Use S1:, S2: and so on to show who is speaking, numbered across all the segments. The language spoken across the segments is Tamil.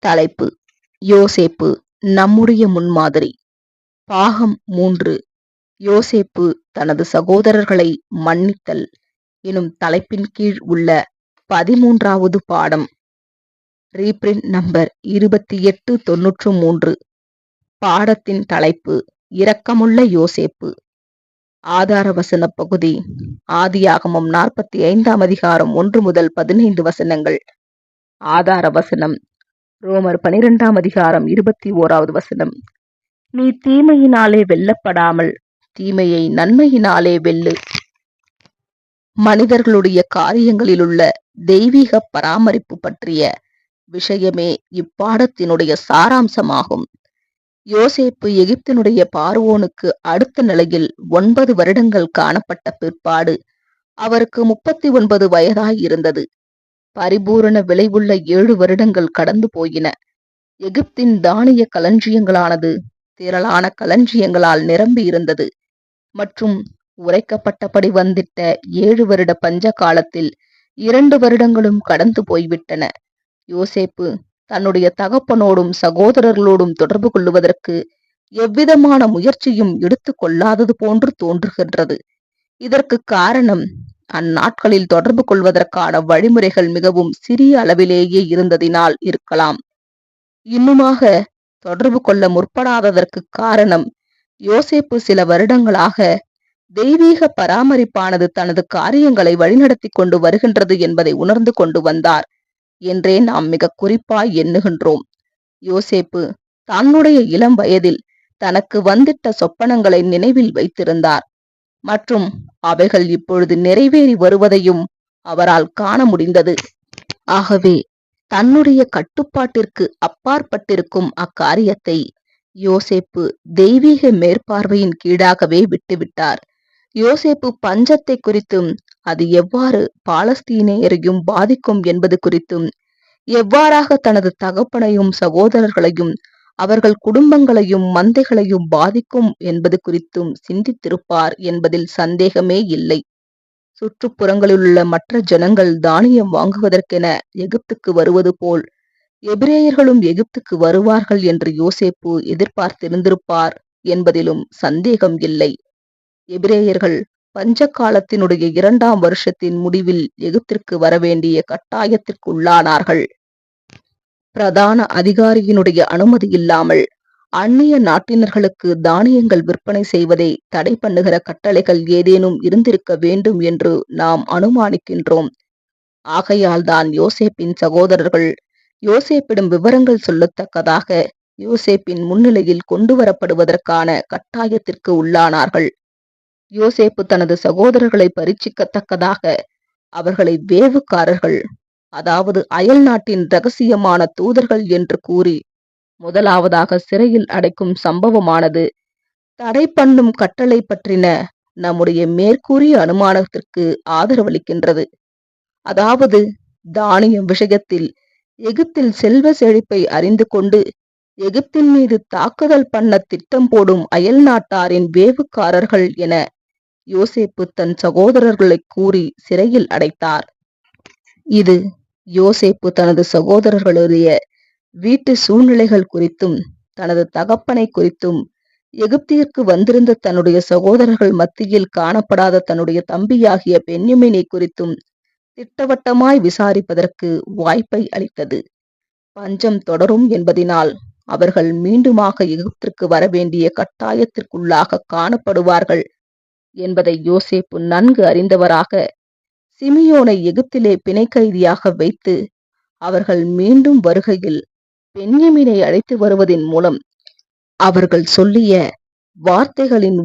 S1: தலைப்பு: யோசேப்பு நம்முடைய முன்மாதிரி. பாகம் 3. யோசேப்பு தனது சகோதரர்களை மன்னித்தல் எனும் தலைப்பின் கீழ் உள்ள 13வது பாடம். Reprint number 2893. பாடத்தின் தலைப்பு: இரக்கமுள்ள யோசேப்பு. ஆதார வசன பகுதி: ஆதியாகமம் 45ஆம் அதிகாரம் 1 முதல் 15 வசனங்கள். ஆதார வசனம்: ரோமர் 12ஆம் அதிகாரம் 21வது வசனம். நீ தீமையினாலே வெல்லப்படாமல் தீமையை நன்மையினாலே வெல்லு. மனிதர்களுடைய காரியங்களிலுள்ள தெய்வீக பராமரிப்பு பற்றிய விஷயமே இப்பாடத்தினுடைய சாராம்சமாகும். யோசேப்பு எகிப்தினுடைய பார்வோனுக்கு அடுத்த நிலையில் 9 வருடங்கள் காணப்பட்ட பிற்பாடு அவருக்கு 39 வயதாய் இருந்தது. பரிபூரண விளைவுள்ள 7 வருடங்கள் கடந்து போயின. எகிப்தின் தானிய களஞ்சியங்களானது திரளான களஞ்சியங்களால் நிரம்பி இருந்தது மற்றும் உரைக்கப்பட்டபடி வந்திட்ட 7 வருட பஞ்ச காலத்தில் 2 வருடங்களும் கடந்து போய்விட்டன. யோசேப்பு தன்னுடைய தகப்பனோடும் சகோதரர்களோடும் தொடர்பு கொள்ளுவதற்கு எவ்விதமான முயற்சியும் எடுத்து கொள்ளாதது போன்று தோன்றுகின்றது. இதற்கு காரணம், அந்நாட்களில் தொடர்பு கொள்வதற்கான வழிமுறைகள் மிகவும் சிறிய அளவிலேயே இருந்ததினால் இருக்கலாம். இன்னுமாக தொடர்பு கொள்ள முற்படாததற்கு காரணம், யோசேப்பு சில வருடங்களாக தெய்வீக பராமரிப்பானது தனது காரியங்களை வழிநடத்தி கொண்டு வருகின்றது என்பதை உணர்ந்து கொண்டு வந்தார் என்றே நாம் மிக குறிப்பாய் எண்ணுகின்றோம். யோசேப்பு தன்னுடைய இளம் வயதில் தனக்கு வந்திட்ட சொப்பனங்களை நினைவில் வைத்திருந்தார் மற்றும் அவைகள் இப்பொழுது நிறைவேறி வருவதையும் அவரால் காண முடிந்தது. ஆகவே தன்னுடைய கட்டுப்பாட்டிற்கு அப்பாற்பட்டிருக்கும் அக்காரியத்தை யோசேப்பு தெய்வீக மேற்பார்வையின் கீழாகவே விட்டுவிட்டார். யோசேப்பு பஞ்சத்தை குறித்தும் அது எவ்வாறு பாலஸ்தீனியரையும் பாதிக்கும் என்பது குறித்தும், எவ்வாறாக தனது தகப்பனையும் சகோதரர்களையும் அவர்கள் குடும்பங்களையும் மந்தைகளையும் பாதிக்கும் என்பது குறித்தும் சிந்தித்திருப்பார் என்பதில் சந்தேகமே இல்லை. சுற்றுப்புறங்களிலுள்ள மற்ற ஜனங்கள் தானியம் வாங்குவதற்கென எகிப்துக்கு வருவது போல் எபிரேயர்களும் எகிப்துக்கு வருவார்கள் என்று யோசேப்பு எதிர்பார்த்திருந்திருப்பார் என்பதிலும் சந்தேகம் இல்லை. எபிரேயர்கள் பஞ்ச காலத்தினுடைய 2ஆம் வருஷத்தின் முடிவில் எகிப்திற்கு வரவேண்டிய கட்டாயத்திற்கு உள்ளானார்கள். பிரதான அதிகாரியினுடைய அனுமதி இல்லாமல் அந்நிய நாட்டினர்களுக்கு தானியங்கள் விற்பனை செய்வதை தடை பண்ணுகிற கட்டளைகள் ஏதேனும் இருந்திருக்க வேண்டும் என்று நாம் அனுமானிக்கின்றோம். ஆகையால் தான் யோசேப்பின் சகோதரர்கள் யோசேப்பிடம் விவரங்கள் சொல்லத்தக்கதாக யோசேப்பின் முன்னிலையில் கொண்டு வரப்படுவதற்கான கட்டாயத்திற்கு உள்ளானார்கள். யோசேப்பு தனது சகோதரர்களை பரீட்சிக்கத்தக்கதாக அவர்களை வேவுக்காரர்கள், அதாவது அயல் நாட்டின் இரகசியமான தூதர்கள் என்று கூறி முதலாவதாக சிறையில் அடைக்கும் சம்பவமானது தடை பண்ணும் கட்டளை பற்றின நம்முடைய மேற்கூறிய அனுமானத்திற்கு ஆதரவளிக்கின்றது. அதாவது தானியம் விஷயத்தில் எகிப்தில் செல்வ செழிப்பை அறிந்து கொண்டு எகிப்தின் மீது தாக்குதல் பண்ண திட்டம் போடும் அயல் நாட்டாரின் வேவுக்காரர்கள் என யோசேப்பு தன் சகோதரர்களை கூறி சிறையில் அடைத்தார். இது யோசேப்பு தனது சகோதரர்களுடைய வீட்டு சூழ்நிலைகள் குறித்தும் தனது தகப்பனை குறித்தும் எகிப்திற்கு வந்திருந்த தன்னுடைய சகோதரர்கள் மத்தியில் காணப்படாத தன்னுடைய தம்பியாகிய பென்யமீனை குறித்தும் திட்டவட்டமாய் விசாரிப்பதற்கு வாய்ப்பை அளித்தது. பஞ்சம் தொடரும் என்பதினால் அவர்கள் மீண்டுமாக எகிப்திற்கு வரவேண்டிய கட்டாயத்திற்குள்ளாக காணப்படுவார்கள் என்பதை யோசேப்பு நன்கு அறிந்தவராக சிமியோனை எகிப்திலே பிணை கைதியாக வைத்து அவர்கள் மீண்டும் வருகையில் பென்யமீனை அழைத்து வருவதன் மூலம் அவர்கள் சொல்லிய வார்த்தைகளின்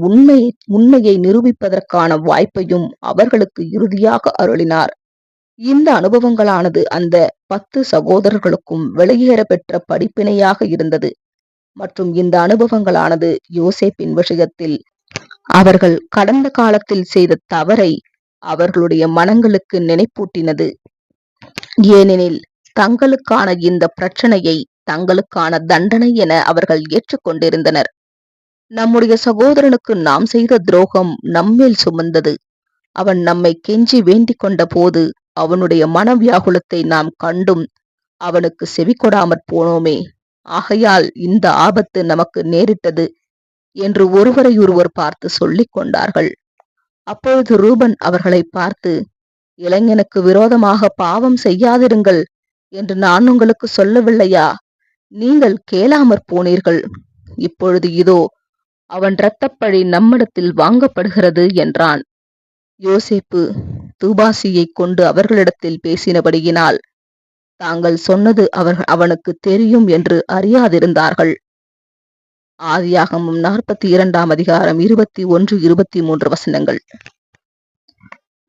S1: உண்மையை நிரூபிப்பதற்கான வாய்ப்பையும் அவர்களுக்கு இறுதியாக அருளினார். இந்த அனுபவங்களானது அந்த 10 சகோதரர்களுக்கும் வெளியேற பெற்ற படிப்பினையாக இருந்தது மற்றும் இந்த அனுபவங்களானது யோசேப்பின் விஷயத்தில் அவர்கள் கடந்த காலத்தில் செய்த தவறை அவர்களுடைய மனங்களுக்கு நினைப்பூட்டினது. ஏனெனில் தங்களுக்கான இந்த பிரச்சனையை தங்களுக்கான தண்டனை என அவர்கள் ஏற்றுக்கொண்டிருந்தனர். நம்முடைய சகோதரனுக்கு நாம் செய்த துரோகம் நம்மேல் சுமந்தது. அவன் நம்மை கெஞ்சி வேண்டிக் கொண்ட போது அவனுடைய மனவியாகுலத்தை நாம் கண்டும் அவனுக்கு செவிகொடாமற் போனோமே, ஆகையால் இந்த ஆபத்து நமக்கு நேரிட்டது என்று ஒருவரையொருவர் பார்த்து சொல்லிக் கொண்டார்கள். அப்பொழுது ரூபன் அவர்களை பார்த்து, இளைஞனுக்கு விரோதமாக பாவம் செய்யாதிருங்கள் என்று நான் உங்களுக்கு சொல்லவில்லையா? நீங்கள் கேளாமற் போனீர்கள். இப்பொழுது இதோ அவன் இரத்தப்பழி நம்மிடத்தில் வாங்கப்படுகிறது என்றான். யோசேப்பு தூபாசியைக் கொண்டு அவர்களிடத்தில் பேசினபடியினால் தாங்கள் சொன்னது அவனுக்கு தெரியும் என்று அறியாதிருந்தார்கள். ஆதியாகமம் 42 அதிகாரம் 21, 23 வசனங்கள்.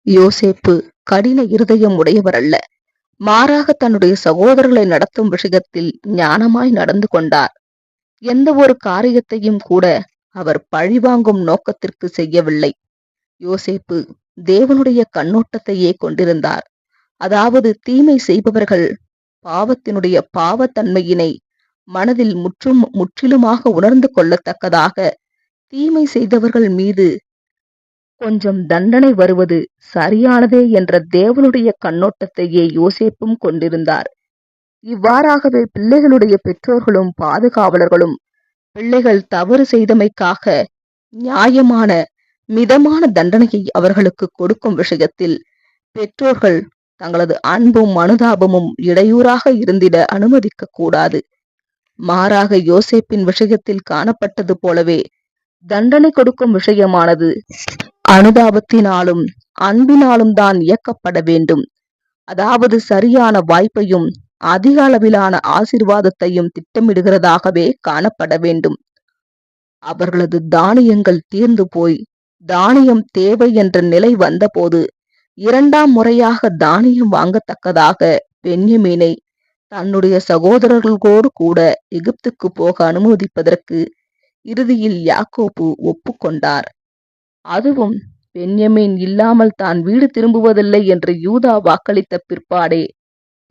S1: யோசேப்பு கடின இருதயம் உடையவர் அல்ல, மாறாக தன்னுடைய சகோதரர்களை நடத்தும் விஷயத்தில் ஞானமாய் நடந்து கொண்டார். எந்த ஒரு காரியத்தையும் கூட அவர் பழிவாங்கும் நோக்கத்திற்கு செய்யவில்லை. யோசேப்பு தேவனுடைய கண்ணோட்டத்தையே கொண்டிருந்தார். அதாவது தீமை செய்பவர்கள் பாவத்தினுடைய பாவத்தன்மையினை மனதில் முற்றிலுமாக உணர்ந்து கொள்ளத்தக்கதாக தீமை செய்தவர்கள் மீது கொஞ்சம் தண்டனை வருவது சரியானதே என்ற தேவனுடைய கண்ணோட்டத்தையே யோசேப்பும் கொண்டிருந்தார். இவ்வாறாகவே பிள்ளைகளுடைய பெற்றோர்களும் பாதுகாவலர்களும் பிள்ளைகள் தவறு செய்தமைக்காக நியாயமான மிதமான தண்டனையை அவர்களுக்கு கொடுக்கும் விஷயத்தில் பெற்றோர்கள் தங்களது அன்பும் அனுதாபமும் இடையூறாக இருந்திட அனுமதிக்க கூடாது. மாறாக யோசேப்பின் விஷயத்தில் காணப்பட்டது போலவே தண்டனை கொடுக்கும் விஷயமானது அனுதாபத்தினாலும் அன்பினாலும் தான் இயக்கப்பட வேண்டும். அதாவது சரியான வாய்ப்பையும் அதிக அளவிலான ஆசீர்வாதத்தையும் திட்டமிடுகிறதாகவே காணப்பட வேண்டும். அவர்களது தானியங்கள் தீர்ந்து போய் தானியம் தேவை என்ற நிலை வந்தபோது இரண்டாம் முறையாக தானியம் வாங்கத்தக்கதாக பென்யமீனை தன்னுடைய சகோதரர்களோடு கூட எகிப்துக்கு போக அனுமதிப்பதற்கு இறுதியில் யாக்கோபு ஒப்புக்கொண்டார். அதுவும் பென்யமீன் இல்லாமல் தான் வீடு திரும்புவதில்லை என்று யூதா வாக்களித்த பிற்பாடே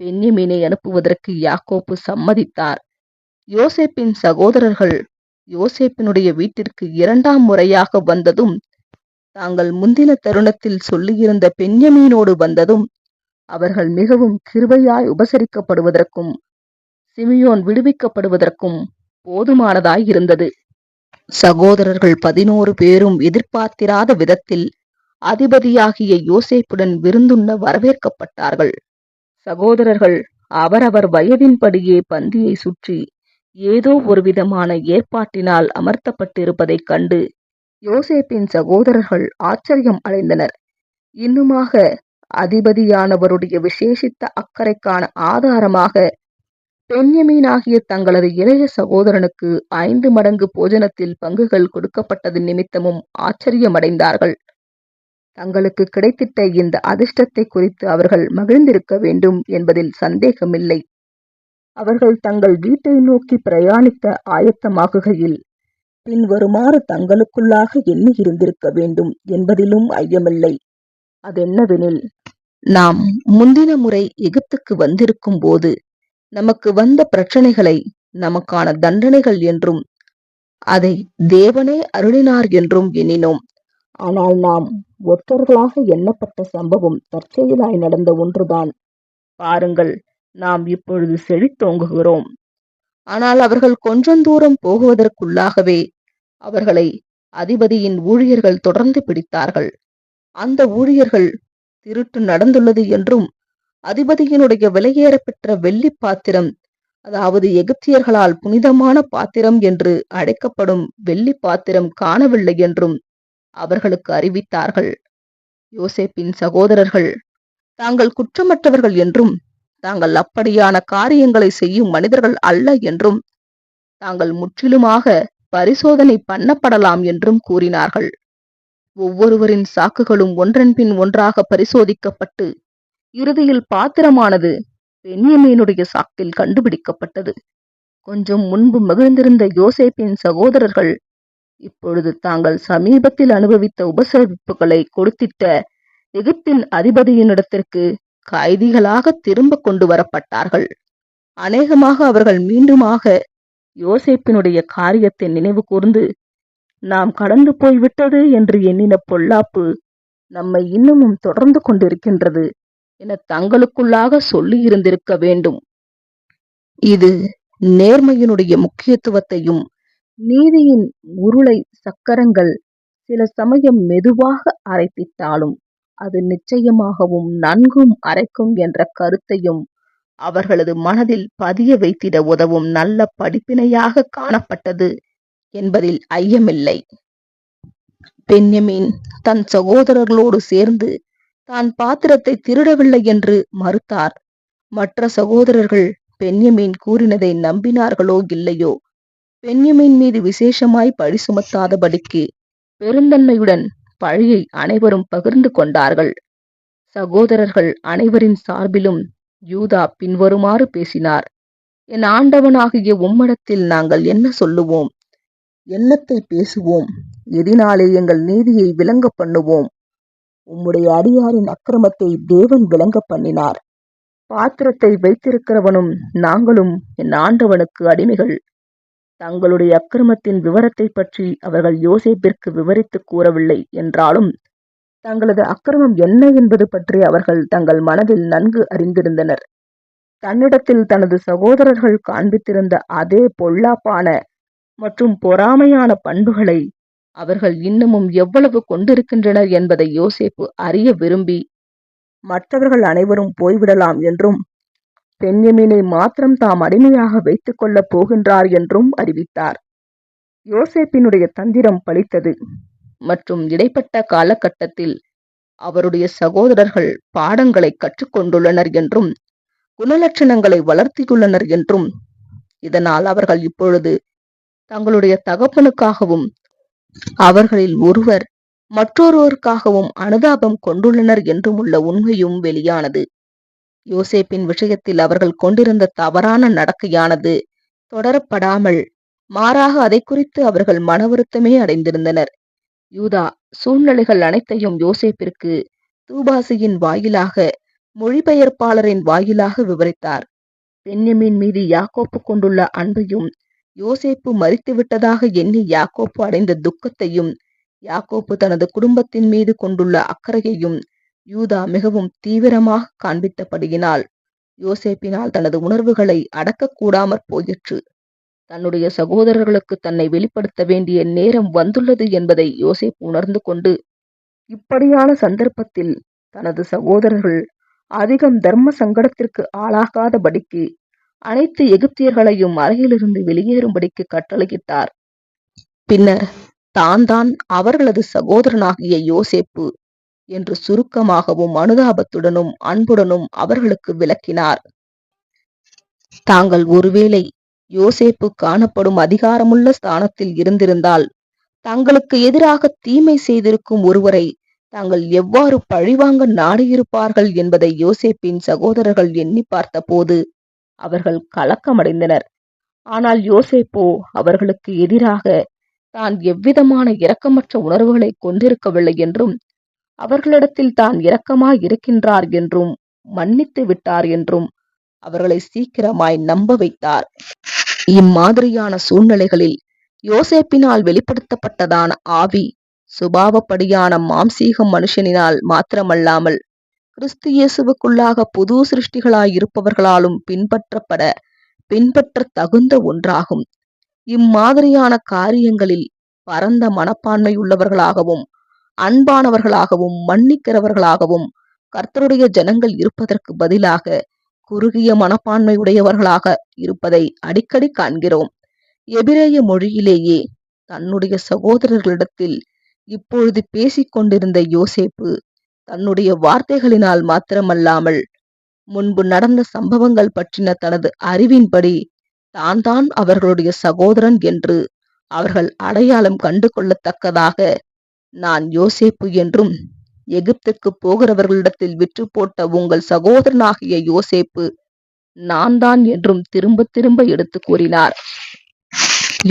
S1: பென்யமீனை அனுப்புவதற்கு யாக்கோபு சம்மதித்தார். யோசேப்பின் சகோதரர்கள் யோசேப்பினுடைய வீட்டிற்கு இரண்டாம் முறையாக வந்ததும் தாங்கள் முந்தின தருணத்தில் சொல்லியிருந்த பென்யமீனோடு வந்ததும் அவர்கள் மிகவும் கிருபையாய் உபசரிக்கப்படுவதற்கும் சிமியோன் விடுவிக்கப்படுவதற்கும் போதுமானதாய் இருந்தது. சகோதரர்கள் 11 பேரும் எதிர்பார்த்திராத விதத்தில் அதிபதியாகிய யோசேப்புடன் விருந்துண்ண வரவேற்கப்பட்டார்கள். சகோதரர்கள் அவரவர் வயதின்படியே பந்தியை சுற்றி ஏதோ ஒரு விதமான ஏற்பாட்டினால் அமர்த்தப்பட்டிருப்பதைக் கண்டு யோசேப்பின் சகோதரர்கள் ஆச்சரியம் அடைந்தனர். இன்னுமாக அதிபதியானவருடைய விசேஷித்த அக்கறைக்கான ஆதாரமாக பென்யமீனாகிய தங்களது இளைய சகோதரனுக்கு 5 மடங்கு போஜனத்தில் பங்குகள் கொடுக்கப்பட்டது நிமித்தமும் ஆச்சரியமடைந்தார்கள். தங்களுக்கு கிடைத்திட்ட இந்த அதிர்ஷ்டத்தை குறித்து அவர்கள் மகிழ்ந்திருக்க வேண்டும் என்பதில் சந்தேகமில்லை. அவர்கள் தங்கள் வீட்டை நோக்கி பிரயாணிக்க ஆயத்தமாகுகையில் பின்வருமாறு தங்களுக்குள்ளாக எண்ணி இருந்திருக்க வேண்டும் என்பதிலும் ஐயமில்லை. அதென்னவெனில், நாம் முந்தின முறை எகிப்துக்கு வந்திருக்கும் போது நமக்கு வந்த பிரச்சனைகளை நமக்கான தண்டனைகள் என்றும் அதை தேவனே அருளினார் என்றும் எண்ணினோம். ஆனால் நாம் ஒற்றர்களாக எண்ணப்பட்ட சம்பவம் தற்செயலாய் நடந்த ஒன்றுதான். பாருங்கள், நாம் இப்பொழுது செழித்தோங்குகிறோம். ஆனால் அவர்கள் கொஞ்சம் தூரம் போகுவதற்குள்ளாகவே அவர்களை அதிபதியின் ஊழியர்கள் தொடர்ந்து பிடித்தார்கள். அந்த ஊழியர்கள் திருட்டு நடந்துள்ளது என்றும் அதிபதியினுடைய விலையேறப்பெற்ற வெள்ளி பாத்திரம், அதாவது எகிப்தியர்களால் புனிதமான பாத்திரம் என்று அழைக்கப்படும் வெள்ளி பாத்திரம் காணவில்லை என்றும் அவர்களுக்கு அறிவித்தார்கள். யோசேப்பின் சகோதரர்கள் தாங்கள் குற்றமற்றவர்கள் என்றும் தாங்கள் அப்படியான காரியங்களை செய்யும் மனிதர்கள் அல்ல என்றும் தாங்கள் முற்றிலுமாக பரிசோதனை பண்ணப்படலாம் என்றும் கூறினார்கள். ஒவ்வொருவரின் சாக்குகளும் ஒன்றன் பின் ஒன்றாக பரிசோதிக்கப்பட்டு இறுதியில் பாத்திரமானது பென்யமீனுடைய சாக்கில் கண்டுபிடிக்கப்பட்டது. கொஞ்சம் முன்பு மகிழ்ந்திருந்த யோசேப்பின் சகோதரர்கள் இப்பொழுது தாங்கள் சமீபத்தில் அனுபவித்த உபசரிப்புகளை கொடுத்திட்ட எகிப்தின் அதிபதியினிடத்திற்கு கைதிகளாக திரும்ப கொண்டு வரப்பட்டார்கள். அநேகமாக அவர்கள் மீண்டுமாக யோசேப்பினுடைய காரியத்தை நினைவு கூர்ந்து நாம் கடந்து போய்விட்டது என்று எண்ணின பொல்லாப்பு நம்மை இன்னமும் தொடர்ந்து கொண்டிருக்கின்றது என தங்களுக்குள்ளாக சொல்லி இருந்திருக்க வேண்டும். இது நேர்மையினுடைய முக்கியத்துவத்தையும், நீதியின் உருளை சக்கரங்கள் சில சமயம் மெதுவாக அரைத்திட்டாலும் அது நிச்சயமாகவும் நன்கும் அரைக்கும் என்ற கருத்தையும் அவர்களது மனதில் பதிய வைத்திட உதவும் நல்ல படிப்பினையாக காணப்பட்டது என்பதில் ஐயமில்லை. பென்யமீன் தன் சகோதரர்களோடு சேர்ந்து தான் பாத்திரத்தை திருடவில்லை என்று மறுத்தார். மற்ற சகோதரர்கள் பென்யமீன் கூறினதை நம்பினார்களோ இல்லையோ, பென்யமீன் மீது விசேஷமாய் பழி சுமத்தாதபடிக்கு பெருந்தன்மையுடன் பழியை அனைவரும் பகிர்ந்து கொண்டார்கள். சகோதரர்கள் அனைவரின் சார்பிலும் யூதா பின்வருமாறு பேசினார்: என் ஆண்டவனாகிய உம்மிடத்தில் நாங்கள் என்ன சொல்லுவோம்? என்னத்தை பேசுவோம்? எதினாலே எங்கள் நீதியை விளங்க பண்ணுவோம்? உம்முடைய அடியாரின் அக்கிரமத்தை தேவன் விளங்க பண்ணினார். பாத்திரத்தை வைத்திருக்கிறவனும் நாங்களும் என் ஆண்டவனுக்கு அடிமைகள். தங்களுடைய அக்கிரமத்தின் விவரத்தை பற்றி அவர்கள் யோசேப்பிற்கு விவரித்து கூறவில்லை என்றாலும், தங்களது அக்கிரமம் என்ன என்பது பற்றி அவர்கள் தங்கள் மனதில் நன்கு அறிந்திருந்தனர். தன்னிடத்தில் தனது சகோதரர்கள் காண்பித்திருந்த அதே பொல்லாப்பான மற்றும் பொறாமையான பண்புகளை அவர்கள் இன்னமும் எவ்வளவு கொண்டிருக்கின்றனர் என்பதை யோசேப்பு அறிய விரும்பி, மற்றவர்கள் அனைவரும் போய்விடலாம் என்றும், பென்யமீனை மாத்திரம் தாம் அடிமையாக வைத்துக் கொள்ளப் போகின்றார் என்றும் அறிவித்தார். யோசேப்பினுடைய தந்திரம் பலித்தது மற்றும் இடைப்பட்ட காலகட்டத்தில் அவருடைய சகோதரர்கள் பாடங்களை கற்றுக்கொண்டுள்ளனர் என்றும், குணலட்சணங்களை வளர்த்தியுள்ளனர் என்றும், இதனால் அவர்கள் இப்பொழுது தங்களுடைய தகப்பனுக்காகவும் அவர்களில் ஒருவர் மற்றொருவருக்காகவும் அனுதாபம் கொண்டுள்ளனர் என்றும் உள்ள உண்மையும் வெளியானது. யோசேப்பின் விஷயத்தில் அவர்கள் கொண்டிருந்த தவறான நடக்கையானது தொடரப்படாமல், மாறாக அதை குறித்து அவர்கள் மன வருத்தமே அடைந்திருந்தனர். யூதா சூழ்நிலைகள் அனைத்தையும் யோசேப்பிற்கு தூபாசியின் வாயிலாக, மொழிபெயர்ப்பாளரின் வாயிலாக விவரித்தார். பென்யமீன் மீது யாக்கோப்பு கொண்டுள்ள அன்பையும், யோசேப்பு மரித்துவிட்டதாக எண்ணி யாக்கோப்பு அடைந்த துக்கத்தையும், யாக்கோப்பு தனது குடும்பத்தின் மீது கொண்டுள்ள அக்கறையையும் யூதா மிகவும் தீவிரமாக காண்பித்தபடியினால் யோசேப்பினால் தனது உணர்வுகளை அடக்கக்கூடாமற் போயிற்று. தன்னுடைய சகோதரர்களுக்கு தன்னை வெளிப்படுத்த வேண்டிய நேரம் வந்துள்ளது என்பதை யோசேப்பு உணர்ந்து கொண்டு, இப்படியான சந்தர்ப்பத்தில் தனது சகோதரர்கள் அதிகம் தர்ம சங்கடத்திற்கு ஆளாகாதபடிக்கு அனைத்து எகிப்தியர்களையும் அறையிலிருந்து வெளியேறும்படிக்கு கட்டளையிட்டார். பின்னர் தான் அவர்களது சகோதரனாகிய யோசேப்பு என்று சுருக்கமாகவும் அனுதாபத்துடனும் அன்புடனும் அவர்களுக்கு விளக்கினார். தாங்கள் ஒருவேளை யோசேப்பு காணப்படும் அதிகாரமுள்ள ஸ்தானத்தில் இருந்திருந்தால், தங்களுக்கு எதிராக தீமை செய்திருக்கும் ஒருவரை தாங்கள் எவ்வாறு பழிவாங்க நாடியிருப்பார்கள் என்பதை யோசேப்பின் சகோதரர்கள் எண்ணி பார்த்தபோது அவர்கள் கலக்கமடைந்தனர். ஆனால் யோசேப்போ அவர்களுக்கு எதிராக தான் எவ்விதமான இரக்கமற்ற உணர்வுகளை கொண்டிருக்கவில்லை என்றும், அவர்களிடத்தில் தான் இரக்கமாய் இருக்கின்றார் என்றும், மன்னித்து விட்டார் என்றும் அவர்களை சீக்கிரமாய் நம்ப வைத்தார். இம்மாதிரியான சூழ்நிலைகளில் யோசேப்பினால் வெளிப்படுத்தப்பட்டதான ஆவி சுபாவப்படியான மாம்சீக மனுஷனினால் மாத்திரமல்லாமல் கிறிஸ்து இயேசுவுக்குள்ளாக புது சிருஷ்டிகளாய் இருப்பவர்களாலும் பின்பற்ற தகுந்த ஒன்றாகும். இம்மாதிரியான காரியங்களில் பரந்த மனப்பான்மை உள்ளவர்களாகவும், அன்பானவர்களாகவும், மன்னிக்கிறவர்களாகவும் கர்த்தருடைய ஜனங்கள் இருப்பதற்கு பதிலாக குறுகிய மனப்பான்மை உடையவர்களாக இருப்பதை அடிக்கடி காண்கிறோம். எபிரேய மொழியிலேயே தன்னுடைய சகோதரர்களிடத்தில் இப்பொழுது பேசிக் கொண்டிருந்த யோசேப்பு தன்னுடைய வார்த்தைகளினால் மாத்திரமல்லாமல் முன்பு நடந்த சம்பவங்கள் பற்றின தனது அறிவின்படி தான் அவர்களுடைய சகோதரன் என்று அவர்கள் அடையாளம் கண்டு கொள்ளத்தக்கதாக, நான் யோசேப்பு என்றும், எகிப்துக்கு போகிறவர்களிடத்தில் விற்று போட்ட உங்கள் சகோதரனாகிய யோசேப்பு நான் தான் என்றும் திரும்ப திரும்ப எடுத்து கூறினார்.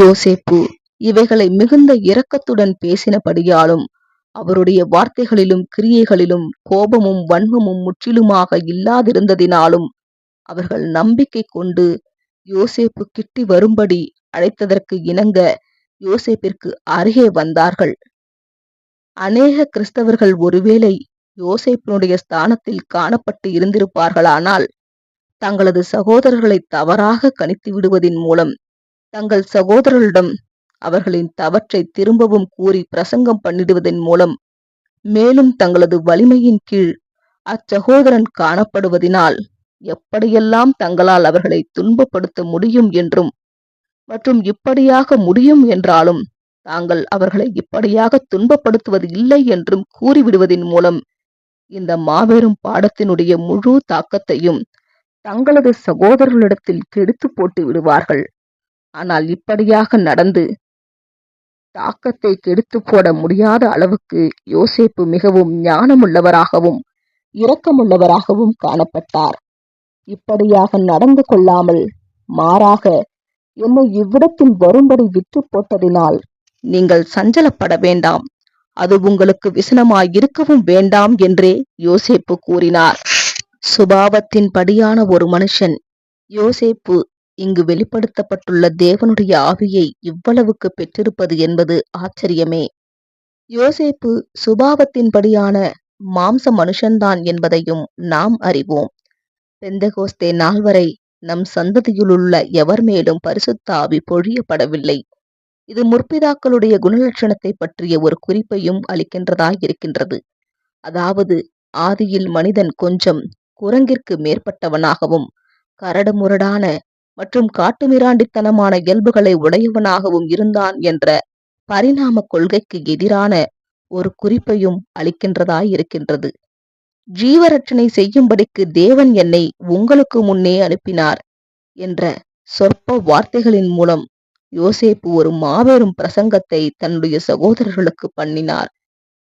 S1: யோசேப்பு இவைகளை மிகுந்த இரக்கத்துடன் பேசினபடியாலும், அவருடைய வார்த்தைகளிலும் கிரியைகளிலும் கோபமும் வன்மமும் முற்றிலுமாக இல்லாதிருந்ததினாலும் அவர்கள் நம்பிக்கை கொண்டு யோசேப்பு கிட்டி வரும்படி அழைத்ததற்கு இணங்க யோசேப்பிற்கு அருகே வந்தார்கள். அநேக கிறிஸ்தவர்கள் ஒருவேளை யோசேப்பினுடைய ஸ்தானத்தில் காணப்பட்டு இருந்திருப்பார்களானால், தங்களது சகோதரர்களை தவறாக கணித்து விடுவதின் மூலம் தங்கள் சகோதரர்களிடம் அவர்களின் தவற்றை திரும்பவும் கூறி பிரசங்கம் பண்ணிடுவதன் மூலம் மேலும் தங்களது வலிமையின் கீழ் அச்சகோதரன் காணப்படுவதினால் எப்படியெல்லாம் தங்களால் அவர்களை துன்பப்படுத்த முடியும் என்றும் மற்றும் இப்படியாக முடியும் என்றாலும் தாங்கள் அவர்களை இப்படியாக துன்பப்படுத்துவது இல்லை என்றும் கூறிவிடுவதன் மூலம் இந்த மாபெரும் பாடத்தினுடைய முழு தாக்கத்தையும் தங்களது சகோதரர்களிடத்தில் கெடுத்து போட்டு விடுவார்கள். ஆனால் இப்படியாக நடந்து தாக்கத்தை கெடுத்து போட முடியாத அளவுக்கு யோசேப்பு மிகவும் ஞானமுள்ளவராகவும் இரக்கமுள்ளவராகவும் காணப்பட்டார். இப்படியாக நடந்து கொள்ளாமல் மாறாக என்னை இவ்விடத்தில் வரும்படி விற்று போட்டதினால் நீங்கள் சஞ்சலப்பட வேண்டாம், அது உங்களுக்கு விசனமாய் இருக்கவும் வேண்டாம் என்றே யோசேப்பு கூறினார். சுபாவத்தின் படியான ஒரு மனுஷன் யோசேப்பு இங்கு வெளிப்படுத்தப்பட்டுள்ள தேவனுடைய ஆவியை இவ்வளவுக்கு பெற்றிருப்பது என்பது ஆச்சரியமே. யோசேப்பு சுபாவத்தின்படியான மாம்ச மனுஷன்தான் என்பதையும் நாம் அறிவோம். பெந்தெகோஸ்தே நாள் வரை நம் சந்ததியிலுள்ள எவர் மேலும் பரிசுத்த ஆவி பொழியப்படவில்லை. இது முற்பிதாக்களுடைய குணலட்சணத்தை பற்றிய ஒரு குறிப்பையும் அளிக்கின்றதாயிருக்கின்றது. அதாவது ஆதியில் மனிதன் கொஞ்சம் குரங்கிற்கு மேற்பட்டவனாகவும் கரடுமுரடான மற்றும் காட்டுமிராண்டித்தனமான இயல்புகளை உடையவனாகவும் இருந்தான் என்ற பரிணாம கொள்கைக்கு எதிரான ஒரு குறிப்பையும் அளிக்கின்றதாயிருக்கின்றது. ஜீவரட்சணை செய்யும்படிக்கு தேவன் என்னை உங்களுக்கு முன்னே அனுப்பினார் என்ற சொற்ப வார்த்தைகளின் மூலம் யோசேப்பு ஒரு மாபெரும் பிரசங்கத்தை தன்னுடைய சகோதரர்களுக்கு பண்ணினார்.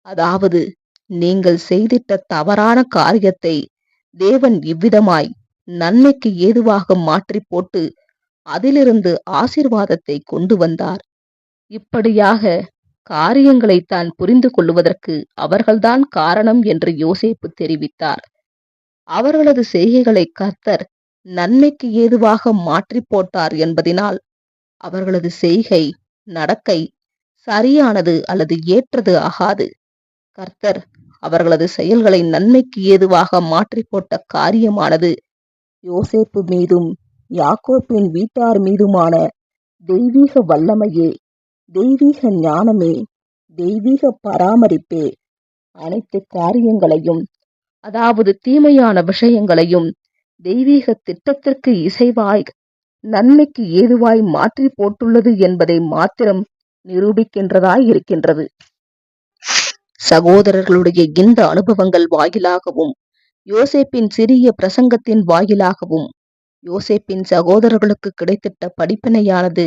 S1: அதாவது, நீங்கள் செய்திட்ட தவறான காரியத்தை தேவன் இவ்விதமாய் நன்மைக்கு ஏதுவாக மாற்றி போட்டு அதிலிருந்து ஆசீர்வாதத்தை கொண்டு வந்தார். இப்படியாக காரியங்களை தான் புரிந்து கொள்வதற்கு அவர்கள்தான் காரணம் என்று யோசேப்பு தெரிவித்தார். அவர்களது செய்கைகளை கர்த்தர் நன்மைக்கு ஏதுவாக மாற்றி போட்டார் என்பதினால் அவர்களது செய்கை நடக்கை சரியானது அல்லது ஏற்றது ஆகாது. கர்த்தர் அவர்களது செயல்களை நன்மைக்கு ஏதுவாக மாற்றி போட்ட காரியமானது யோசேப்பு மீதும் யாக்கோப்பின் வீட்டார் மீதுமான தெய்வீக வல்லமையே, தெய்வீக ஞானமே, தெய்வீக பராமரிப்பே அனைத்து காரியங்களையும், அதாவது தீமையான விஷயங்களையும் தெய்வீக திட்டத்திற்கு இசைவாய் நன்மைக்கு ஏதுவாய் மாற்றி போட்டுள்ளது என்பதை மாத்திரம் நிரூபிக்கின்றதாய் இருக்கின்றது. சகோதரர்களுடைய இந்த அனுபவங்கள் வாயிலாகவும் யோசேப்பின் சிறிய பிரசங்கத்தின் வாயிலாகவும் யோசேப்பின் சகோதரர்களுக்கு கிடைத்திட்ட படிப்பினையானது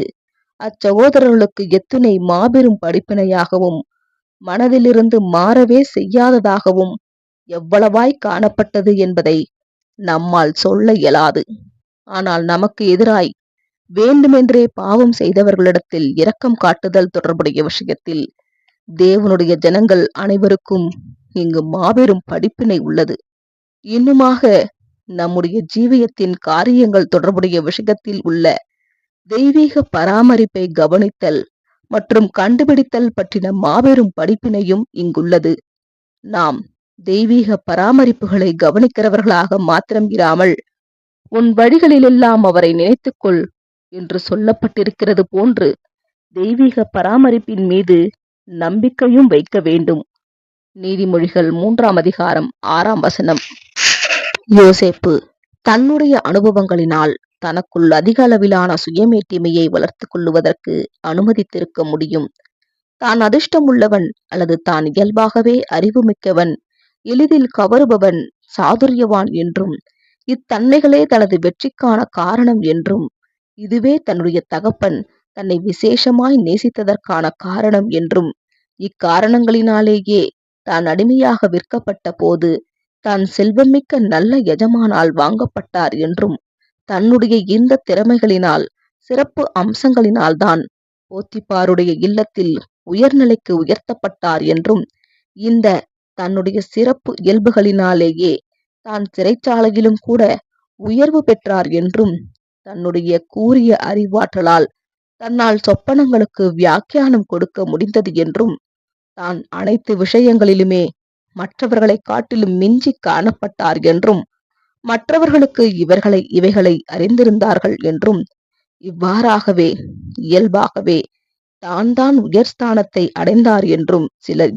S1: அச்சகோதரர்களுக்கு எத்துணை மாபெரும் படிப்பினையாகவும் மனதிலிருந்து மாறவே செய்யாததாகவும் எவ்வளவாய் காணப்பட்டது என்பதை நம்மால் சொல்ல இயலாது. ஆனால் நமக்கு எதிராய் வேண்டுமென்றே பாவம் செய்தவர்களிடத்தில் இரக்கம் காட்டுதல் தொடர்புடைய விஷயத்தில் தேவனுடைய ஜனங்கள் அனைவருக்கும் இங்கு மாபெரும் படிப்பினை உள்ளது. இன்னுமாக நம்முடைய ஜீவியத்தின் காரியங்கள் தொடர்புடைய விஷயத்தில் உள்ள தெய்வீக பராமரிப்பை கவனித்தல் மற்றும் கண்டுபிடித்தல் பற்றின மாபெரும் படிப்பினையும் இங்குள்ளது. நாம் தெய்வீக பராமரிப்புகளை கவனிக்கிறவர்களாக மாத்திரம் இராமல் உன் வழிகளிலெல்லாம் அவரை நினைத்துக்கொள் என்று சொல்லப்பட்டிருக்கிறது போன்று தெய்வீக பராமரிப்பின் மீது நம்பிக்கையும் வைக்க வேண்டும். நீதிமொழிகள் 3ஆம் அதிகாரம் 6ஆம் வசனம். யோசேப்பு தன்னுடைய அனுபவங்களினால் தனக்குள் அதிக அளவிலான சுயமேட்டிமையை வளர்த்து கொள்ளுவதற்கு அனுமதித்திருக்க முடியும். தான் அதிர்ஷ்டம் உள்ளவன் அல்லது தான் இயல்பாகவே அறிவுமிக்கவன், எளிதில் கவருபவன், சாதுரியவான் என்றும் இத்தன்மைகளே தனது வெற்றிக்கான காரணம் என்றும் இதுவே தன்னுடைய தகப்பன் தன்னை விசேஷமாய் நேசித்ததற்கான காரணம் என்றும் இக்காரணங்களினாலேயே தான் அடிமையாக விற்கப்பட்ட போது தான் செல்வமிக்க நல்ல எஜமானால் வாங்கப்பட்டார் என்றும் தன்னுடைய இந்த திறமைகளினால் சிறப்பு அம்சங்களினால் தான் போத்திபாருடைய இல்லத்தில் உயர்நிலைக்கு உயர்த்தப்பட்டார் என்றும் இந்த தன்னுடைய சிறப்பு இயல்புகளினாலேயே தான் சிறைச்சாலையிலும் கூட உயர்வு பெற்றார் என்றும் தன்னுடைய கூரிய அறிவாற்றலால் தன்னால் சொப்பனங்களுக்கு வியாக்கியானம் கொடுக்க முடிந்தது என்றும் தான் அனைத்து விஷயங்களிலுமே மற்றவர்களை காட்டிலும் மிஞ்சி காணப்பட்டார் என்றும் மற்றவர்களுக்கு இவைகளை அறிந்திருந்தார்கள் என்றும், இவ்வாறாகவே இயல்பாகவே தான் உயர்ஸ்தானத்தை அடைந்தார் என்றும் சிலர்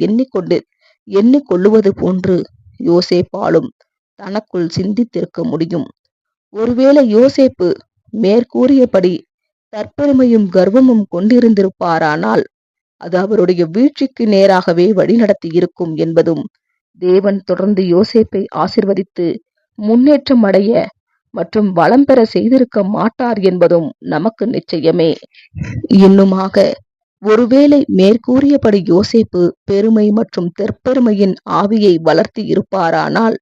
S1: எண்ணிக்கொள்ளுவது போன்று யோசேப்பாலும் தனக்குள் சிந்தித்திருக்க முடியும். ஒருவேளை யோசேப்பு மேற்கூறியபடி தற்பெருமையும் கர்வமும் கொண்டிருந்திருப்பாரானால் அது அவருடைய வீழ்ச்சிக்கு நேராகவே வழிநடத்தி இருக்கும் என்பதும், தேவன் தொடர்ந்து யோசேப்பை ஆசிர்வதித்து முன்னேற்றம் அடைய மற்றும் வளம் பெற செய்திருக்க மாட்டார் என்பதும் நமக்கு நிச்சயமே. இன்னுமாக ஒருவேளை மேற்கூறியபடி யோசேப்பு பெருமை மற்றும் தற்பெருமையின் ஆவியை வளர்த்தி இருப்பாரானால்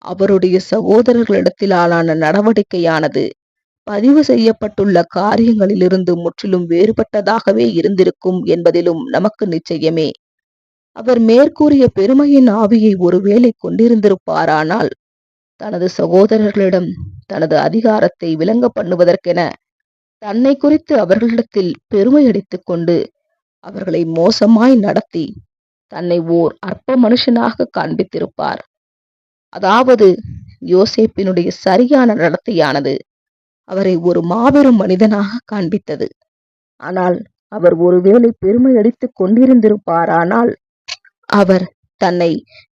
S1: அவருடைய சகோதரர்களிடத்திலான நடவடிக்கையானது பதிவு செய்யப்பட்டுள்ள காரியங்களிலிருந்து முற்றிலும் வேறுபட்டதாகவே இருந்திருக்கும் என்பதிலும் நமக்கு நிச்சயமே. அவர் மேற்கூறிய பெருமையின் ஆவியை ஒருவேளை கொண்டிருந்திருப்பாரானால் தனது சகோதரர்களிடம் தனது அதிகாரத்தை விளங்க பண்ணுவதற்கென தன்னை குறித்து அவர்களிடத்தில் பெருமை அடித்துக் கொண்டு அவர்களை மோசமாய் நடத்தி தன்னை ஓர் அற்ப மனுஷனாக காண்பித்திருப்பார். அதாவது யோசேப்பினுடைய சரியான நடத்தையானது அவரை ஒரு மாபெரும் மனிதனாக காண்பித்தது. ஆனால் அவர் ஒருவேளை பெருமை அடித்துக் கொண்டிருந்திருப்பாரானால் அவர் தன்னை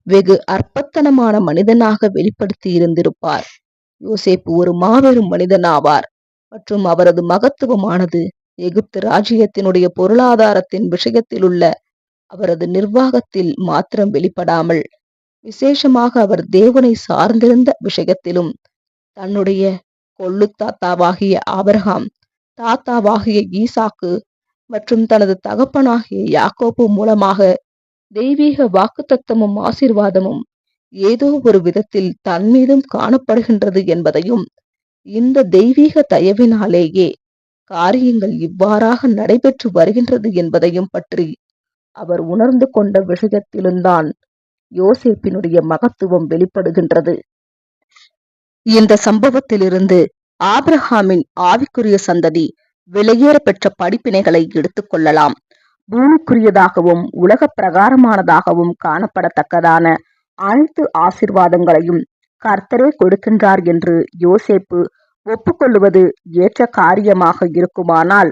S1: வெகு அற்பத்தனமான மனிதனாக வெளிப்படுத்தி இருந்திருப்பார். யோசேப்பு ஒரு மாபெரும் மனிதனாவார் மற்றும் அவரது மகத்துவமானது எகிப்து ராஜ்யத்தினுடைய பொருளாதாரத்தின் விஷயத்தில் உள்ள அவரது நிர்வாகத்தில் மாத்திரம் வெளிப்படாமல் விசேஷமாக அவர் தேவனை சார்ந்திருந்த விஷயத்திலும் தன்னுடைய கொள்ளு தாத்தாவாகிய ஆபிரகாம், தாத்தாவாகிய ஈசாக்கு மற்றும் தனது தகப்பனாகிய யாக்கோபு மூலமாக தெய்வீக வாக்குத்தத்தமும் ஆசீர்வாதமும் ஏதோ ஒரு விதத்தில் தன்மீதும் காணப்படுகின்றது என்பதையும், இந்த தெய்வீக தயவினாலேயே காரியங்கள் இவ்வாறாக நடைபெற்று வருகின்றது என்பதையும் பற்றி அவர் உணர்ந்து கொண்ட விஷயத்திலும்தான் யோசேப்பினுடைய மகத்துவம் வெளிப்படுகின்றது. இந்த சம்பவத்திலிருந்து ஆபிரகாமின் ஆவிக்குரிய சந்ததி விலையேற பெற்ற படிப்பினைகளை எடுத்துக்கொள்ளலாம். பூமிக்குரியதாகவும் உலக பிரகாரமானதாகவும் காணப்படத்தக்கதான அனைத்து ஆசீர்வாதங்களையும் கர்த்தரே கொடுக்கின்றார் என்று யோசேப்பு ஒப்புக்கொள்ளுவது ஏற்ற காரியமாக இருக்குமானால்,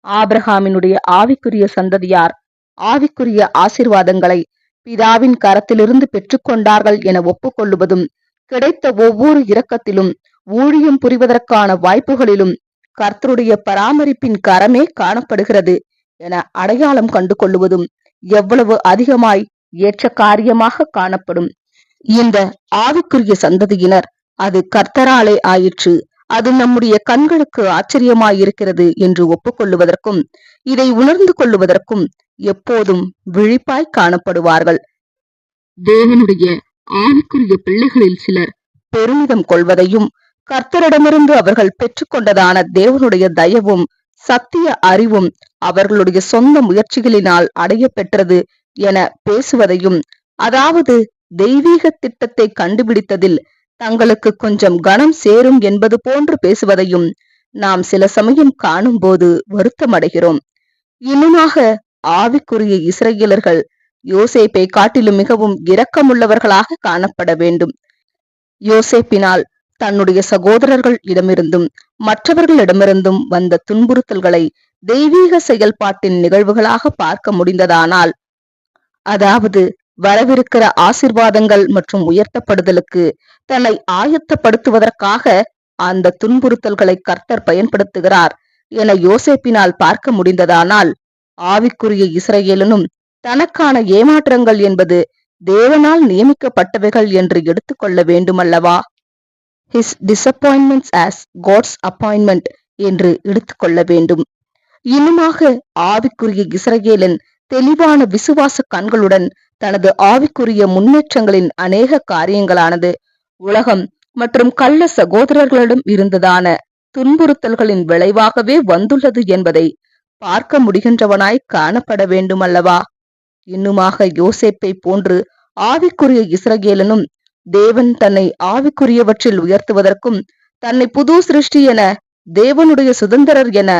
S1: ஆபிரகாமினுடைய ஆவிக்குரிய சந்ததியார் ஆவிக்குரிய ஆசீர்வாதங்களை பிதாவின் கரத்திலிருந்து பெற்றுக்கொண்டார்கள் என ஒப்புக்கொள்ளுவதும், கிடைத்த ஒவ்வொரு இரக்கத்திலும் ஊழியம் புரிவதற்கான வாய்ப்புகளிலும் கர்த்தருடைய பராமரிப்பின் கரமே காணப்படுகிறது என அடையாளம் கண்டு கொள்ளுவதும் எவ்வளவு அதிகமாய் ஏற்ற காரியமாக காணப்படும். இந்த ஆவிக்குரிய சந்ததியினர் அது கர்த்தராலே ஆயிற்று, அது நம்முடைய கண்களுக்கு ஆச்சரியமாயிருக்கிறது என்று ஒப்புக்கொள்ளுவதற்கும் இதை உணர்ந்து கொள்ளுவதற்கும் எப்போதும் விழிப்பாய் காணப்படுவார்கள். தேவனுடைய ஆவிக்குரிய பிள்ளைகளில் சிலர் பெருமிதம் கொள்வதையும், கர்த்தரிடமிருந்து அவர்கள் பெற்றுக்கொண்டதான தேவனுடைய தயவும் சத்திய அறிவும் அவர்களுடைய சொந்த முயற்சிகளினால் அடைய பெற்றது என பேசுவதையும், அதாவது தெய்வீக திட்டத்தை கண்டுபிடித்ததில் தங்களுக்கு கொஞ்சம் கனம் சேரும் என்பது போன்று பேசுவதையும் நாம் சில சமயம் காணும் போது வருத்தமடைகிறோம். இன்னுமாக ஆவிக்குரிய இஸ்ரவேலர்கள் யோசேப்பை காட்டிலும் மிகவும் இரக்கமுள்ளவர்களாக காணப்பட வேண்டும். யோசேப்பினால் தன்னுடைய சகோதரர்கள் இடமிருந்தும் மற்றவர்களிடமிருந்தும் வந்த துன்புறுத்தல்களை தெய்வீக செயல்பாட்டின் நிகழ்வுகளாக பார்க்க முடிந்ததானால், அதாவது வரவிருக்கிற ஆசீர்வாதங்கள் மற்றும் உயர்த்தப்படுதலுக்கு தன்னை ஆயத்தப்படுத்துவதற்காக அந்த துன்புறுத்தல்களை கர்த்தர் பயன்படுத்துகிறார் என யோசேப்பினால் பார்க்க முடிந்ததானால், ஆவிக்குரிய இஸ்ரவேலனும் தனக்கான ஏமாற்றங்கள் என்பது தேவனால் நியமிக்கப்பட்டவைகள் என்று எடுத்துக்கொள்ள வேண்டுமல்லவா? His disappointments as God's appointment என்று எடுத்துக்கொள்ள வேண்டும். இன்னுமாக ஆவிக்குரிய இஸ்ரவேலன் தெளிவான விசுவாச கண்களுடன் தனது ஆவிக்குரிய முன்னேற்றங்களின் அநேக காரியங்களானது உலகம் மற்றும் கள்ள சகோதரர்களிடம் இருந்ததான துன்புறுத்தல்களின் விளைவாகவே வந்துள்ளது என்பதை பார்க்க முடிகின்றவனாய் காணப்பட வேண்டுமல்லவா? இன்னுமாக யோசேப்பை போன்று ஆவிக்குரிய இஸ்ரவேலனும் தேவன் தன்னை ஆவிக்குரியவற்றில் உயர்த்துவதற்கும் தன்னை புது சிருஷ்டி என தேவனுடைய சுதந்திரர் என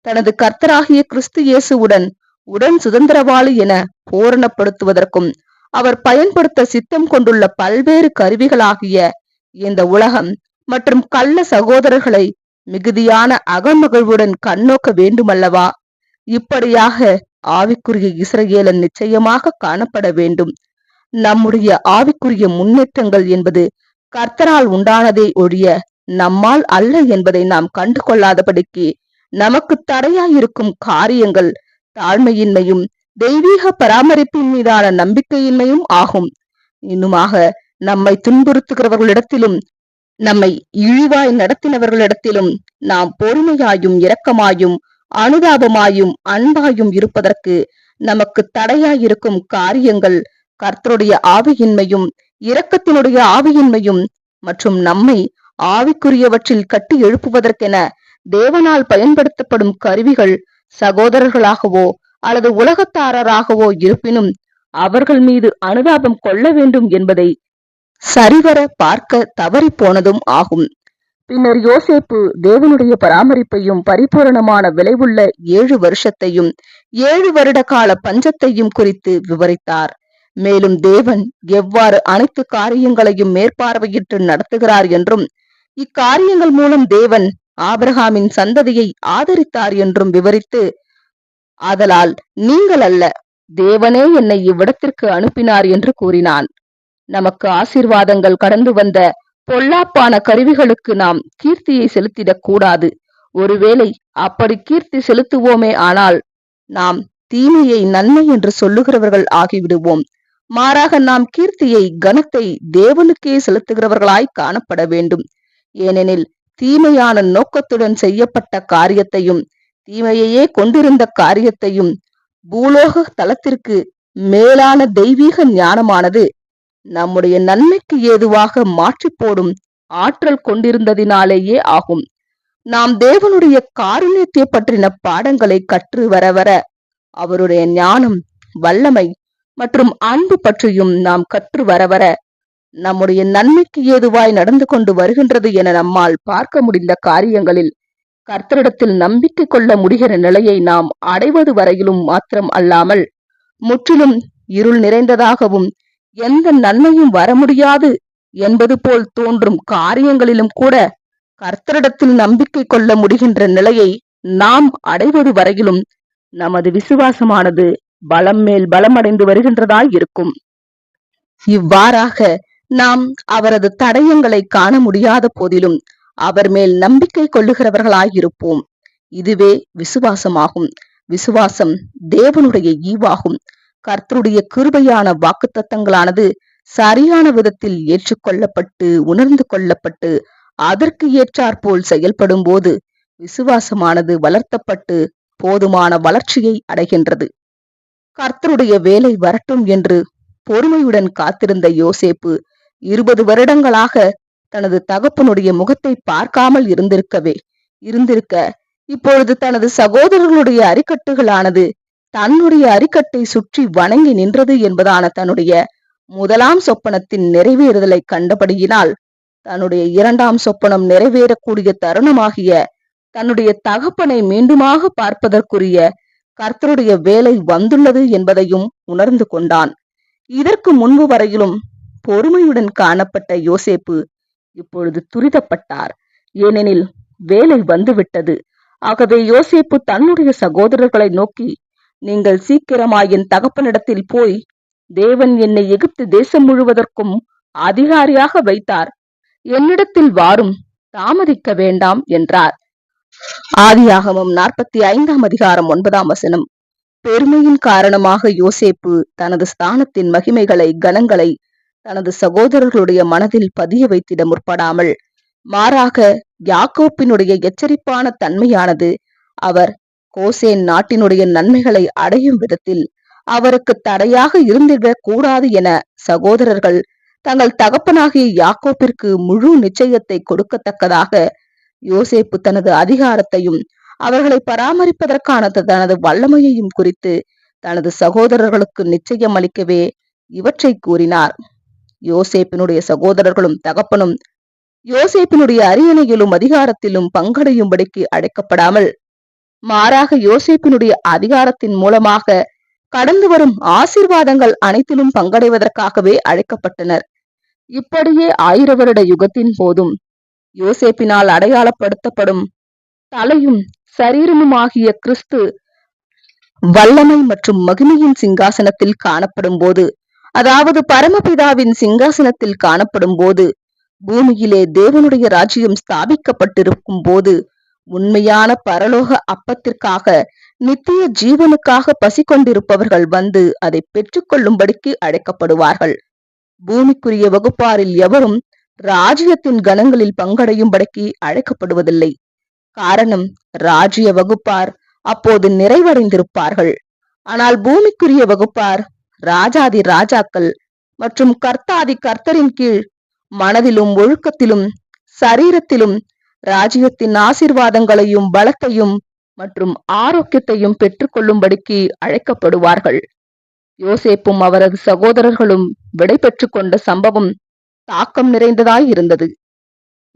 S1: தனது கர்த்தராகிய கிறிஸ்து இயேசுவுடன் உடன் சுதந்திரவாளி என பூரணப்படுத்துவதற்கும் அவர் பயன்படுத்த சித்தம் கொண்டுள்ள பல்வேறு கருவிகளாகிய இந்த உலகம் மற்றும் கள்ள சகோதரர்களை மிகுதியான அகமகிழ்வுடன் கண்ணோக்க வேண்டுமல்லவா? இப்படியாக ஆவிக்குரிய இஸ்ரவேலன் நிச்சயமாக காணப்பட வேண்டும். நம்முடைய ஆவிக்குரிய முன்னேற்றங்கள் என்பது கர்த்தரால் உண்டானதே ஒழிய நம்மால் அல்ல என்பதை நாம் கண்டு கொள்ளாதபடிக்கு நமக்கு தடையாயிருக்கும் காரியங்கள் தாழ்மையின்மையும் தெய்வீக பராமரிப்பின் மீதான நம்பிக்கையின்மையும் ஆகும். இன்னுமாக நம்மை துன்புறுத்துகிறவர்களிடத்திலும் நம்மை இழிவாய் நடத்தினவர்களிடத்திலும் நாம் பொறுமையாயும் இரக்கமாயும் அனுதாபமாயும் அன்பாயும் இருப்பதற்கு நமக்கு தடையாயிருக்கும் காரியங்கள் கர்த்தருடைய ஆவியின்மையும் இரக்கத்தினுடைய ஆவியின்மையும் மற்றும் நம்மை ஆவிக்குரியவற்றில் கட்டி எழுப்புவதற்கென தேவனால் பயன்படுத்தப்படும் கருவிகள் சகோதரர்களாகவோ அல்லது உலகத்தாரராகவோ இருப்பினும் அவர்கள் மீது அனுதாபம் கொள்ள வேண்டும் என்பதை சரிவர பார்க்க தவறி போனதும் ஆகும். பின்னர் யோசேப்பு தேவனுடைய பராமரிப்பையும் பரிபூரணமான விளைவுள்ள 7 வருஷத்தையும் 7 வருட கால பஞ்சத்தையும் குறித்து விவரித்தார். மேலும் தேவன் எவ்வாறு அனைத்து காரியங்களையும் மேற்பார்வையிட்டு நடத்துகிறார் என்றும் இக்காரியங்கள் மூலம் தேவன் ஆபிரகாமின் சந்ததியை ஆதரித்தார் என்றும் விவரித்து, ஆதலால் நீங்கள் அல்ல, தேவனே என்னை இவ்விடத்திற்கு அனுப்பினார் என்று கூறினான். நமக்கு ஆசீர்வாதங்கள் கடந்து வந்த பொல்லாப்பான கருவிகளுக்கு நாம் கீர்த்தியை செலுத்திடக் கூடாது. ஒருவேளை அப்படி கீர்த்தி செலுத்துவோமே ஆனால் நாம் தீமையை நன்மை என்று சொல்லுகிறவர்கள் ஆகிவிடுவோம். மாறாக நாம் கீர்த்தியை கனத்தை தேவனுக்கே செலுத்துகிறவர்களாய் காணப்பட வேண்டும். ஏனெனில் தீமையான நோக்கத்துடன் செய்யப்பட்ட காரியத்தையும் தீமையையே கொண்டிருந்த காரியத்தையும் பூலோக தளத்திற்கு மேலான தெய்வீக ஞானமானது நம்முடைய நன்மைக்கு ஏதுவாக மாற்றி போடும் ஆற்றல் கொண்டிருந்ததினாலேயே ஆகும். நாம் தேவனுடைய காருண்யத்தை பற்றின பாடங்களை கற்று வர வர அவருடைய ஞானம், வல்லமை மற்றும் அன்பு பற்றியும் நாம் கற்று வர வர நம்முடைய நன்மைக்கு ஏதுவாய் நடந்து கொண்டு வருகின்றது என நம்மால் பார்க்க முடிந்த காரியங்களில் கர்த்தரிடத்தில் நம்பிக்கை கொள்ள முடிகிற நிலையை நாம் அடைவது வரையிலும் மாத்திரம் அல்லாமல் முற்றிலும் இருள் நிறைந்ததாகவும் எந்த நன்மையும் வர முடியாது என்பது போல் தோன்றும் காரியங்களிலும் கூட கர்த்தரிடத்தில் நம்பிக்கை கொள்ள முடிகின்ற நிலையை நாம் அடைவது வரையிலும் நமது விசுவாசமானது பலம் மேல் பலமடைந்து வருகின்றதாய் இருக்கும். இவ்வாறாக நாம் அவரது தடயங்களை காண முடியாத போதிலும் அவர் மேல் நம்பிக்கை கொள்ளுகிறவர்களாயிருப்போம். இதுவே விசுவாசமாகும். விசுவாசம் தேவனுடைய ஈவாகும். கர்த்தருடைய கிருபையான வாக்குத்தத்தங்களானது சரியான விதத்தில் ஏற்றுக்கொள்ளப்பட்டு உணர்ந்து கொள்ளப்பட்டு அதற்கு ஏற்றாற்போல் செயல்படும் போது விசுவாசமானது வளர்த்தப்பட்டு போதுமான வளர்ச்சியை அடைகின்றது. கர்த்தருடைய வேலை வரட்டும் என்று பொறுமையுடன் காத்திருந்த யோசேப்பு 20 வருடங்களாக தனது தகப்பனுடைய முகத்தை பார்க்காமல் இருந்திருக்க இப்பொழுது தனது சகோதரர்களுடைய அரிக்கட்டுகளானது தன்னுடைய அரிக்கட்டை சுற்றி வணங்கி நின்றது என்பதான தன்னுடைய முதலாம் சொப்பனத்தின் நிறைவேறுதலை கண்டபடியினால் தன்னுடைய 2ஆம் சொப்பனம் நிறைவேறக்கூடிய தருணமாகிய தன்னுடைய தகப்பனை மீண்டுமாக பார்ப்பதற்குரிய கர்த்தருடைய வேலை வந்துள்ளது என்பதையும் உணர்ந்து கொண்டான். இதற்கு முன்பு வரையிலும் பொறுமையுடன் காணப்பட்ட யோசேப்பு இப்பொழுது துரிதப்பட்டார். ஏனெனில் வேலை வந்துவிட்டது. ஆகவே யோசேப்பு தன்னுடைய சகோதரர்களை நோக்கி, நீங்கள் சீக்கிரமாய் என் தகப்பனிடத்தில் போய், தேவன் என்னை எகிப்து தேசம் முழுவதற்கும் அதிகாரியாக வைத்தார், என்னிடத்தில் வாரும், தாமதிக்க வேண்டாம் என்றார். ஆதியாகமம் 45ஆம் அதிகாரம் 9ஆம் வசனம். பெருமையின் காரணமாக யோசேப்பு தனது ஸ்தானத்தின் மகிமைகளை கனங்களை தனது சகோதரர்களுடைய மனதில் பதிய வைத்திட முற்படாமல் மாறாக யாக்கோப்பினுடைய எச்சரிப்பான தன்மையானது அவர் கோசேன் நாட்டினுடைய நன்மைகளை அடையும் விதத்தில் அவருக்கு தடையாக இருந்திடக் கூடாது என சகோதரர்கள் தங்கள் தகப்பனாகிய யாக்கோப்பிற்கு முழு நிச்சயத்தை கொடுக்கத்தக்கதாக யோசேப்பு தனது அதிகாரத்தையும் அவர்களை பராமரிப்பதற்கான தனது வல்லமையையும் குறித்து தனது சகோதரர்களுக்கு நிச்சயம் அளிக்கவே இவற்றை கூறினார். யோசேப்பினுடைய சகோதரர்களும் தகப்பனும் யோசேப்பினுடைய அரியணையிலும் அதிகாரத்திலும் பங்கடையும்படிக்கு அழைக்கப்படாமல் மாறாக யோசேப்பினுடைய அதிகாரத்தின் மூலமாக கடந்து வரும் ஆசீர்வாதங்கள் அனைத்திலும் பங்கடைவதற்காகவே அழைக்கப்பட்டனர். இப்படியே 1000 வருட யுகத்தின் போதும் யோசேப்பினால் அடையாளப்படுத்தப்படும் தலையும் சரீரமுமாகிய கிறிஸ்து வல்லமை மற்றும் மகிமையின் சிங்காசனத்தில் காணப்படும் போது, அதாவது பரமபிதாவின் சிங்காசனத்தில் காணப்படும் போது, பூமியிலே தேவனுடைய ராஜ்யம் ஸ்தாபிக்கப்பட்டிருக்கும் போது, உண்மையான பரலோக அப்பத்திற்காக நித்திய ஜீவனுக்காக பசி கொண்டிருப்பவர்கள் வந்து அதை பெற்றுக்கொள்ளும்படிக்கு அழைக்கப்படுவார்கள். பூமிக்குரிய வகுப்பாரில் எவரும் ராஜ்யத்தின் கணங்களில் பங்கடையும்படிக்கு அழைக்கப்படுவதில்லை. காரணம், ராஜ்ய வகுப்பார் அப்போது நிறைவடைந்திருப்பார்கள். ஆனால் பூமிக்குரிய வகுப்பார் ராஜாதி ராஜாக்கள் மற்றும் கர்த்தாதி கர்த்தரின் கீழ் மனதிலும் ஒழுக்கத்திலும் சரீரத்திலும் ராஜ்யத்தின் ஆசீர்வாதங்களையும் பலத்தையும் மற்றும் ஆரோக்கியத்தையும் பெற்றுக்கொள்ளும்படிக்கு அழைக்கப்படுவார்கள். யோசேப்பும் அவரது சகோதரர்களும் விடை பெற்றுக் கொண்ட சம்பவம் தாக்கம் நிறைந்ததாய் இருந்தது.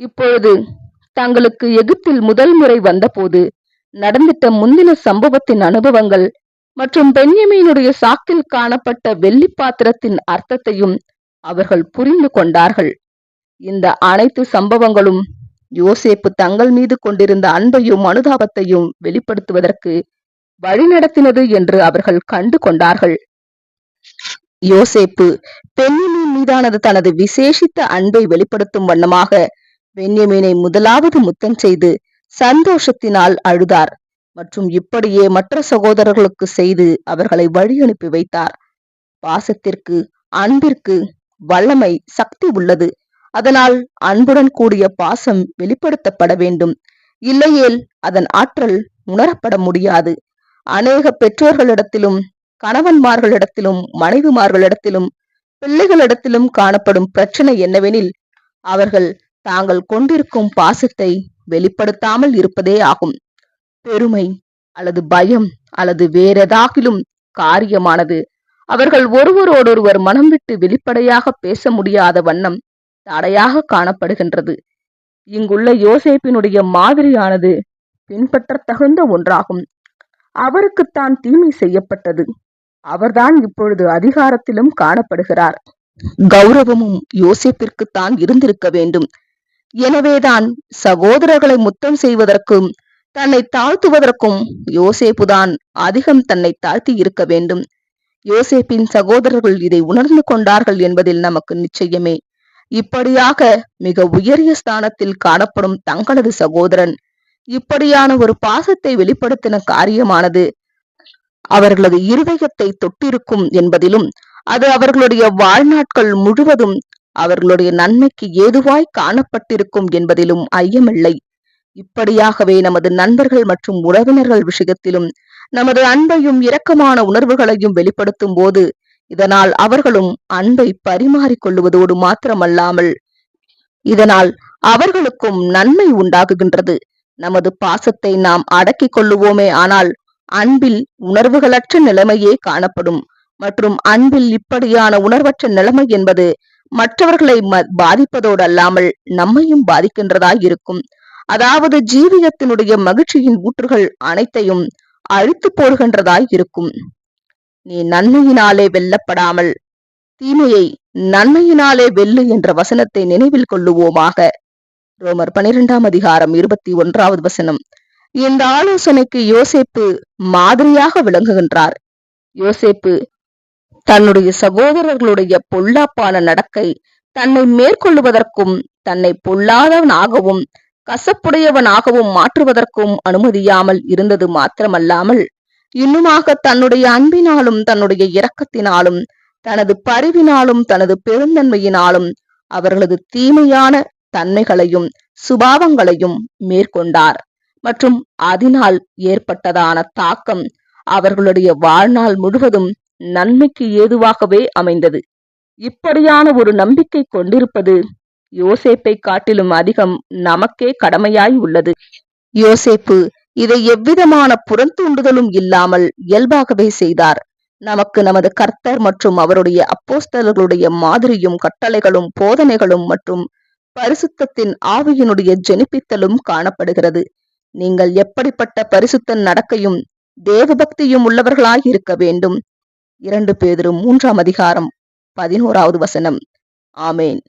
S1: இப்பொழுது தங்களுக்கு எகிப்தில் முதல் முறை வந்தபோது நடந்திட்ட முந்தின சம்பவத்தின் அனுபவங்கள் மற்றும் பென்யமீனுடைய சாக்கில் காணப்பட்ட வெள்ளி பாத்திரத்தின் அர்த்தத்தையும் அவர்கள் புரிந்து கொண்டார்கள். இந்த அனைத்து சம்பவங்களும் யோசேப்பு தங்கள் மீது கொண்டிருந்த அன்பையும் அனுதாபத்தையும் வெளிப்படுத்துவதற்கு வழிநடத்தினது என்று அவர்கள் கண்டு கொண்டார்கள். யோசேப்பு பென்யமீன் மீதானது தனது விசேஷித்த அன்பை வெளிப்படுத்தும் வண்ணமாக பென்யமீனை முதலாவது முத்தம் செய்து சந்தோஷத்தினால் அழுதார் மற்றும் இப்படியே மற்ற சகோதரர்களுக்கு செய்து அவர்களை வழி அனுப்பி வைத்தார். பாசத்திற்கு அன்பிற்கு வல்லமை சக்தி உள்ளது. அதனால் அன்புடன் கூடிய பாசம் வெளிப்படுத்தப்பட வேண்டும். இல்லையேல் அதன் ஆற்றல் உணரப்பட முடியாது. அநேக பெற்றோர்களிடத்திலும் கணவன்மார்களிடத்திலும் மனைவிமார்களிடத்திலும் பிள்ளைகளிடத்திலும் காணப்படும் பிரச்சனை என்னவெனில், அவர்கள் தாங்கள் கொண்டிருக்கும் பாசத்தை வெளிப்படுத்தாமல் இருப்பதே ஆகும். பெருமை அல்லது பயம் அல்லது வேறெதாகிலும் காரியமானது அவர்கள் ஒருவரோடொருவர் மனம் விட்டு வெளிப்படையாக பேச முடியாத வண்ணம் தடையாக காணப்படுகின்றது. இங்குள்ள யோசேப்பினுடைய மாதிரியானது பின்பற்ற தகுந்த ஒன்றாகும். அவருக்குத்தான் தீமை செய்யப்பட்டது. அவர்தான் இப்பொழுது அதிகாரத்திலும் காணப்படுகிறார். கௌரவமும் யோசேப்பிற்குத்தான் இருந்திருக்க வேண்டும். எனவேதான் சகோதரர்களை முத்தம் செய்வதற்கும் தன்னை தாழ்த்துவதற்கும் யோசேப்புதான் அதிகம் தன்னை தாழ்த்தி இருக்க வேண்டும். யோசேப்பின் சகோதரர்கள் இதை உணர்ந்து கொண்டார்கள் என்பதில் நமக்கு நிச்சயமே. இப்படியாக மிக உயரிய ஸ்தானத்தில் காணப்படும் தங்களது சகோதரன் இப்படியான ஒரு பாசத்தை வெளிப்படுத்தின காரியமானது அவர்களது இருதயத்தை தொட்டிருக்கும் என்பதிலும், அது அவர்களுடைய வாழ்நாட்கள் முழுவதும் அவர்களுடைய நன்மைக்கு ஏதுவாய் காணப்பட்டிருக்கும் என்பதிலும் ஐயமில்லை. இப்படியாகவே நமது நண்பர்கள் மற்றும் உறவினர்கள் விஷயத்திலும் நமது அன்பையும் இரக்கமான உணர்வுகளையும் வெளிப்படுத்தும் போது, இதனால் அவர்களும் அன்பை பரிமாறிக்கொள்வதோடு மாத்திரமல்லாமல் இதனால் அவர்களுக்கும் நன்மை உண்டாகுகின்றது. நமது பாசத்தை நாம் அடக்கிக் கொள்ளுவோமே ஆனால் அன்பில் உணர்வுகளற்ற நிலைமையே காணப்படும். மற்றும் அன்பில் இப்படியான உணர்வற்ற நிலைமை என்பது மற்றவர்களை பாதிப்பதோடு அல்லாமல் நம்மையும் பாதிக்கின்றதாய் இருக்கும். அதாவது ஜீவியத்தினுடைய மகிழ்ச்சியின் ஊற்றுகள் அனைத்தையும் அழித்து போடுகின்றதாய் இருக்கும். நீ நன்மையினாலே வெல்லப்படாமல் தீமையை நன்மையினாலே வெல்லு என்ற வசனத்தை நினைவில் கொள்ளுவோமாக. ரோமர் 12ஆம் அதிகாரம் 21வது வசனம். இந்த ஆலோசனைக்கு யோசேப்பு மாதிரியாக விளங்குகின்றார். யோசேப்பு தன்னுடைய சகோதரர்களுடைய பொல்லாப்பான நடக்கை தன்னை மேற்கொள்ளுவதற்கும் தன்னை பொல்லாதவனாகவும் கசப்புடையவனாகவும் மாற்றுவதற்கும் அனுமதியாமல் இருந்தது மாத்திரமல்லாமல், இன்னுமாக தன்னுடைய அன்பினாலும் தன்னுடைய இரக்கத்தினாலும் தனது பரிவினாலும் தனது பெருந்தன்மையினாலும் அவர்களது தீமையான தன்மைகளையும் சுபாவங்களையும் மேற்கொண்டார். மற்றும் அதனால் ஏற்பட்டதான தாக்கம் அவர்களுடைய வாழ்நாள் முழுவதும் நன்மைக்கு ஏதுவாகவே அமைந்தது. இப்படியான ஒரு நம்பிக்கை கொண்டிருப்பது யோசேப்பை காட்டிலும் அதிகம் நமக்கே கடமையாய் உள்ளது. யோசேப்பு இதை எவ்விதமான புறந்தூண்டுதலும் இல்லாமல் இயல்பாகவே செய்தார். நமக்கு நமது கர்த்தர் மற்றும் அவருடைய அப்போஸ்தலர்களுடைய மாதிரியும் கட்டளைகளும் போதனைகளும் மற்றும் பரிசுத்தத்தின் ஆவியினுடைய ஜெனிப்பித்தலும் காணப்படுகிறது. நீங்கள் எப்படிப்பட்ட பரிசுத்த நடக்கையும் தேவபக்தியும் உள்ளவர்களாய் இருக்க வேண்டும். 2 பேதுரு 3ஆம் அதிகாரம் 11வது வசனம். ஆமேன்.